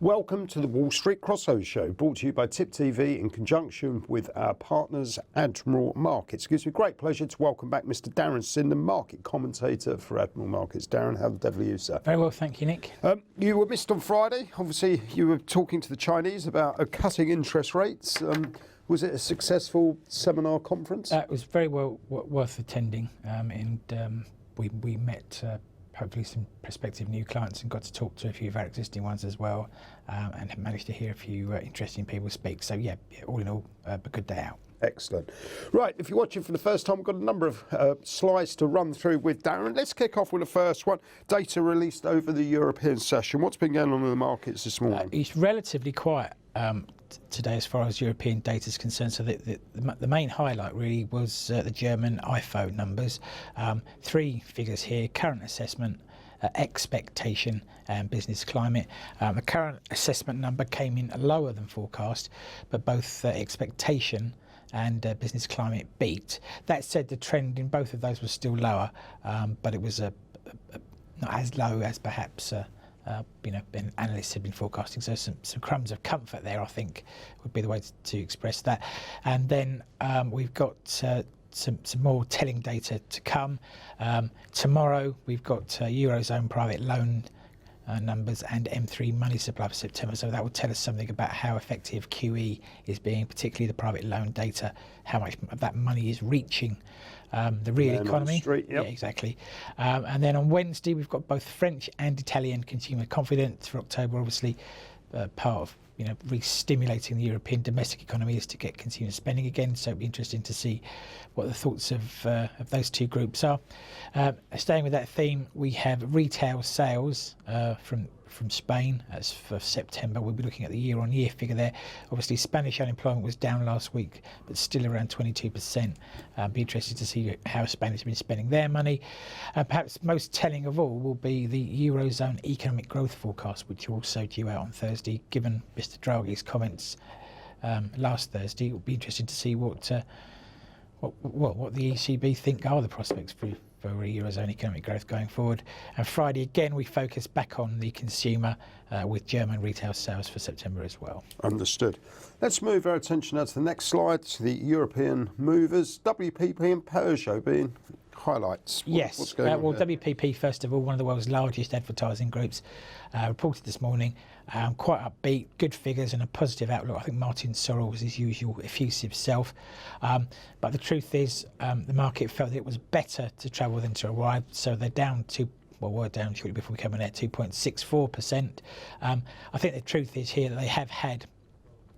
Welcome to the Wall Street Crossover Show, brought to you by Tip TV in conjunction with our partners, Admiral Markets. It gives me great pleasure to welcome back Mr. Darren Sinden, market commentator for Admiral Markets. Darren, how the devil are you, sir? Very well, thank you, Nick. You were missed on Friday. Obviously, you were talking to the Chinese about cutting interest rates. Was it a successful seminar conference? It was very well worth attending, and we met hopefully some prospective new clients and got to talk to a few of our existing ones as well, and have managed to hear a few interesting people speak. So yeah, all in all, a good day out. Excellent. Right, if you're watching for the first time, we've got a number of slides to run through with Darren. Let's kick off with the first one. Data released over the European session. What's been going on in the markets this morning? It's relatively quiet today as far as European data is concerned. So the main highlight really was the German iPhone numbers. Three figures here: current assessment, expectation and business climate. The current assessment number came in lower than forecast, but both expectation and business climate beat. That said, the trend in both of those was still lower, but it was not as low as perhaps analysts had been forecasting. So some crumbs of comfort there, I think, would be the way to express that. And then we've got some more telling data to come. Tomorrow we've got Eurozone private loan numbers and M3 money supply for September, so that will tell us something about how effective QE is being, particularly the private loan data, how much of that money is reaching the real economy. Street, yep. Yeah, exactly. And then on Wednesday we've got both French and Italian consumer confidence for October. Obviously, part of re-stimulating the European domestic economy is to get consumer spending again. So it'll be interesting to see what the thoughts of those two groups are. Staying with that theme, we have retail sales from Spain as for September. We'll be looking at the year-on-year figure there. Obviously, Spanish unemployment was down last week, but still around 22%. Be interested to see how Spain has been spending their money. Perhaps most telling of all will be the Eurozone economic growth forecast, which are also due out on Thursday. Given Mr. Draghi's comments last Thursday, it will be interesting to see what the ECB think are the prospects for Eurozone economic growth going forward. And Friday again we focus back on the consumer with German retail sales for September as well. Understood. Let's move our attention now to the next slide, to the European movers, WPP and Peugeot being highlights. Yes, what's going on well, there? WPP, first of all, one of the world's largest advertising groups, reported this morning, quite upbeat, good figures and a positive outlook. I think Martin Sorrell was his usual effusive self. But the truth is, the market felt that it was better to travel than to arrive, so they're down to, we're down shortly before we come in at 2.64%. I think the truth is here that they have had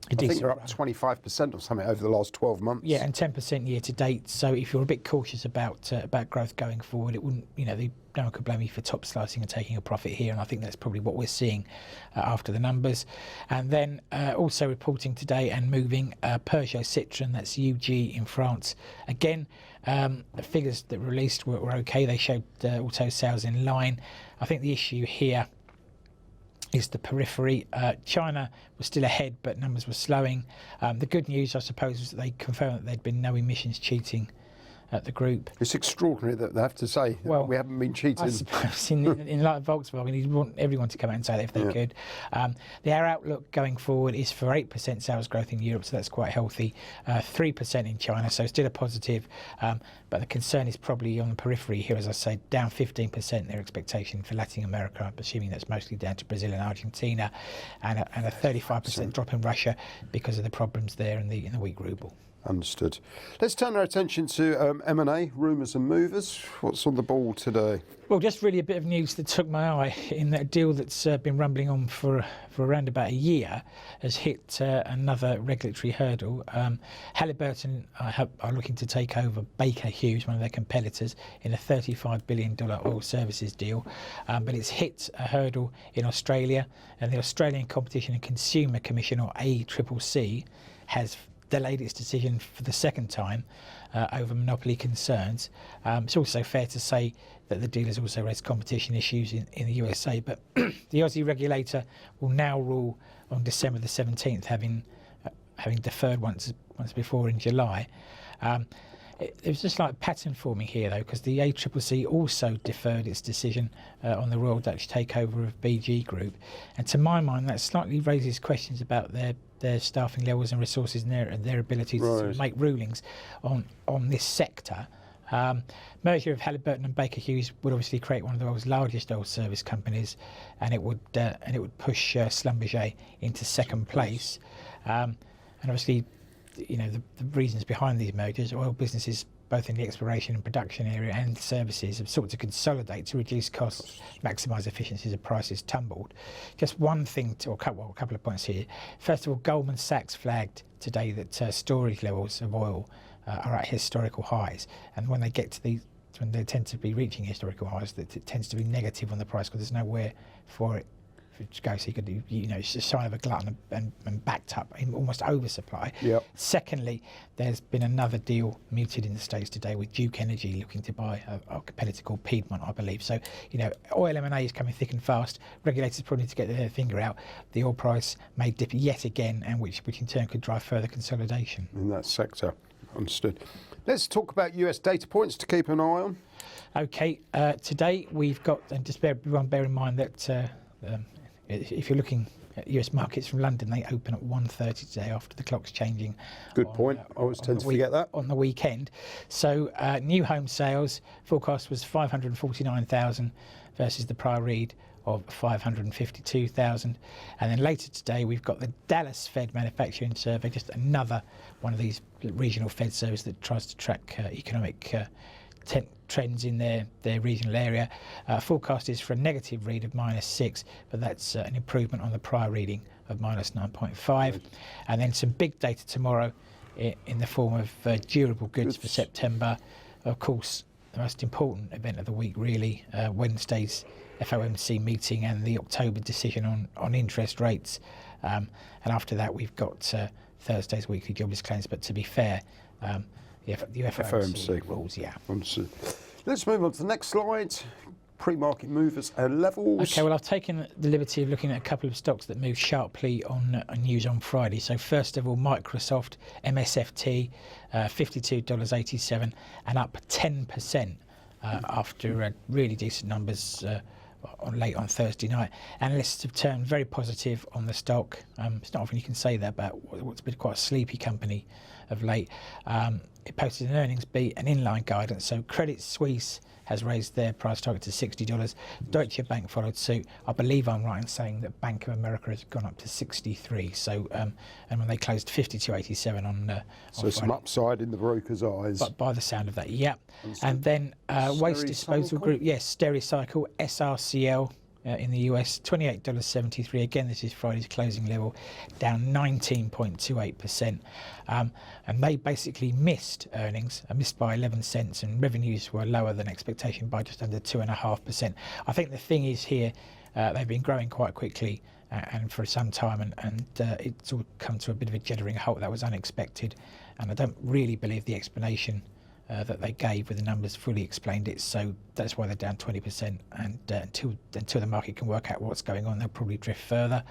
I think they're up 25% or something over the last 12 months. Yeah, and 10% year to date. So if you're a bit cautious about growth going forward, it wouldn't, no one could blame you for top slicing and taking a profit here. And I think that's probably what we're seeing after the numbers. And then also reporting today and moving Peugeot Citroën, that's UG in France. Again, the figures that were released were okay. They showed auto sales in line. I think the issue here is the periphery. China was still ahead, but numbers were slowing. The good news, I suppose, was that they confirmed that there'd been no emissions cheating at the group. It's extraordinary that they have to say, well, we haven't been cheating. I suppose in light of Volkswagen, you'd want everyone to come out and say that if they could. Our outlook going forward is for 8% sales growth in Europe, so that's quite healthy. 3% in China, so still a positive. But the concern is probably on the periphery here, as I say, down 15% their expectation for Latin America. I'm assuming that's mostly down to Brazil and Argentina, and a 35% drop in Russia because of the problems there in the weak ruble. Understood. Let's turn our attention to M&A, rumours and movers. What's on the ball today? Well, just really a bit of news that took my eye in that deal that's been rumbling on for around about a year has hit another regulatory hurdle. Halliburton are looking to take over Baker Hughes, one of their competitors, in a $35 billion oil services deal. But it's hit a hurdle in Australia, and the Australian Competition and Consumer Commission, or ACCC, has delayed its decision for the second time over monopoly concerns. It's also fair to say that the deal has also raised competition issues in the USA, but the Aussie regulator will now rule on December the 17th, having deferred once before in July. It was just like pattern forming here, though, because the ACCC also deferred its decision on the Royal Dutch takeover of BG Group, and to my mind, that slightly raises questions about their staffing levels and resources and their ability to make rulings on this sector. Merger of Halliburton and Baker Hughes would obviously create one of the world's largest oil service companies, and it would push Schlumberger into second place. And obviously, you know, the reasons behind these mergers, oil businesses both in the exploration and production area and services have sought to consolidate to reduce costs, maximise efficiencies as prices tumbled. Just one thing, a couple of points here. First of all, Goldman Sachs flagged today that storage levels of oil are at historical highs, and when they get to these, when they tend to be reaching historical highs, that it tends to be negative on the price because there's nowhere for it to go. So you could, you know, it's a sign of a glutton and backed up, almost oversupply. Yep. Secondly, there's been another deal mooted in the States today with Duke Energy looking to buy a competitor called Piedmont, I believe. So, you know, oil M&A is coming thick and fast. Regulators probably need to get their finger out. The oil price may dip yet again, and which in turn could drive further consolidation in that sector. Understood. Let's talk about US data points to keep an eye on. Okay, today we've got, and just bear in mind that if you're looking at US markets from London, they open at 1:30 today after the clock's changing. Good point. I always tend to forget that. On the weekend. So new home sales forecast was 549,000 versus the prior read of 552,000. And then later today, we've got the Dallas Fed Manufacturing Survey, just another one of these regional Fed surveys that tries to track economic trends in their regional area. Forecast is for a negative read of -6, but that's an improvement on the prior reading of -9.5. And then some big data tomorrow in the form of durable goods for September. Of course, the most important event of the week, really, Wednesday's FOMC meeting and the October decision on interest rates. And after that, we've got Thursday's weekly jobless claims. But to be fair, the FOMC rules, yeah. Understood. Let's move on to the next slide. Pre-market movers and levels. Okay, well, I've taken the liberty of looking at a couple of stocks that moved sharply on news on Friday. So first of all, Microsoft, MSFT, $52.87 and up 10% after really decent numbers late on Thursday night. Analysts have turned very positive on the stock. It's not often you can say that about what's been quite a sleepy company of late. It posted an earnings beat and inline guidance. So Credit Suisse has raised their price target to $60. Deutsche Bank followed suit. I believe I'm right in saying that Bank of America has gone up to 63. So, and when they closed 52.87 on so Friday. some upside in the broker's eyes. But by the sound of that, yeah. And then Waste Disposal Group, yes, Stericycle, SRCL. In the US, $28.73. Again, this is Friday's closing level, down 19.28%. And they basically missed earnings, missed by 11 cents, and revenues were lower than expectation by just under 2.5%. I think the thing is here, they've been growing quite quickly and for some time, and it's all come to a bit of a jittering halt that was unexpected. And I don't really believe the explanation that they gave with the numbers fully explained it, so that's why they're down 20%. And until the market can work out what's going on, they'll probably drift further.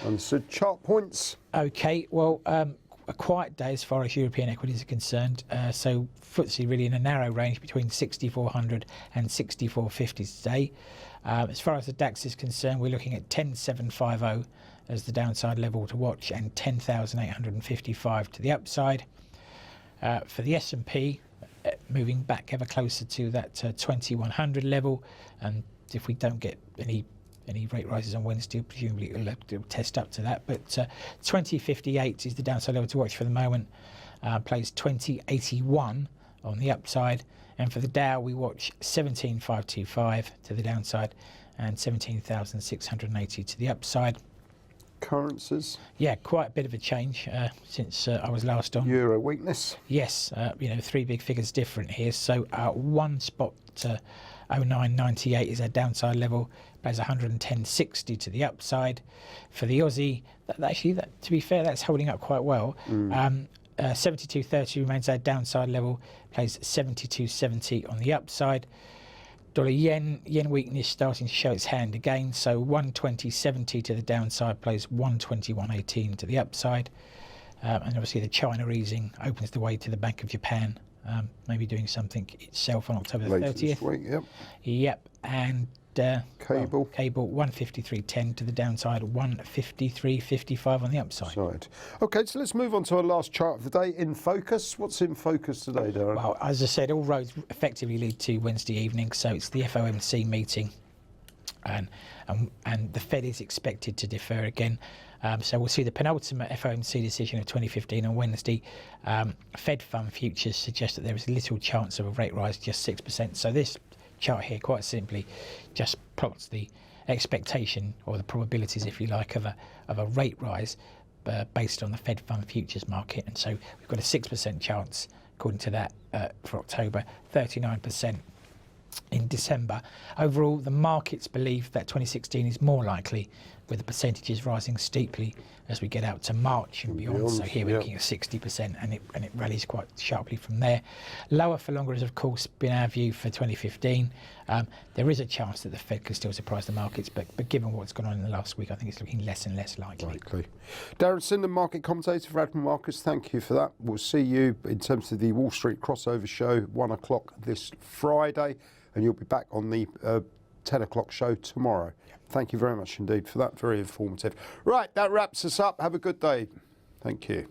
Understood. Chart points. Okay, well, a quiet day as far as European equities are concerned. So FTSE really in a narrow range between 6,400 and 6,450 today. As far as the DAX is concerned, we're looking at 10,750 as the downside level to watch, and 10,855 to the upside. For the S&P, moving back ever closer to that 2100 level, and if we don't get any rate rises on Wednesday, presumably it'll test up to that. But 2058 is the downside level to watch for the moment. Plays 2081 on the upside, and for the Dow we watch 17525 to the downside and 17,680 to the upside. Currencies. Yeah, quite a bit of a change since I was last on. Euro weakness. Yes, you know, three big figures different here. So one spot 0998 is our downside level, plays 110.60 to the upside. For the Aussie, to be fair, that's holding up quite well. 72.30 remains our downside level, plays 72.70 on the upside. Dollar yen weakness starting to show its hand again, so 120.70 to the downside, plays 121.18 to the upside. And obviously the China easing opens the way to the Bank of Japan maybe doing something itself on October the Later 30th. this week, yep. Yep, and Cable. cable 153.10 to the downside, 153.55 on the upside. Okay, so let's move on to our last chart of the day, in focus. What's in focus today, Darren? Well, as I said, all roads effectively lead to Wednesday evening, so it's the FOMC meeting, and the Fed is expected to defer again. So we'll see the penultimate FOMC decision of 2015 on Wednesday. Fed fund futures suggest that there is little chance of a rate rise, just 6%. So this chart here quite simply just plots the expectation, or the probabilities if you like, of a rate rise based on the Fed fund futures market. And so we've got a 6% chance according to that for October, 39% in December. Overall, the markets believe that 2016 is more likely, with the percentages rising steeply as we get out to March and beyond. So here we're looking at 60%, and it rallies quite sharply from there. Lower for longer has, of course, been our view for 2015. There is a chance that the Fed could still surprise the markets, but given what's gone on in the last week, I think it's looking less and less likely. Darren Sinden, market commentator for Admiral Markets, thank you for that. We'll see you in terms of the Wall Street crossover show, 1 o'clock this Friday, and you'll be back on the 10 o'clock show tomorrow. Thank you very much indeed for that. Very informative. Right, that wraps us up. Have a good day. Thank you.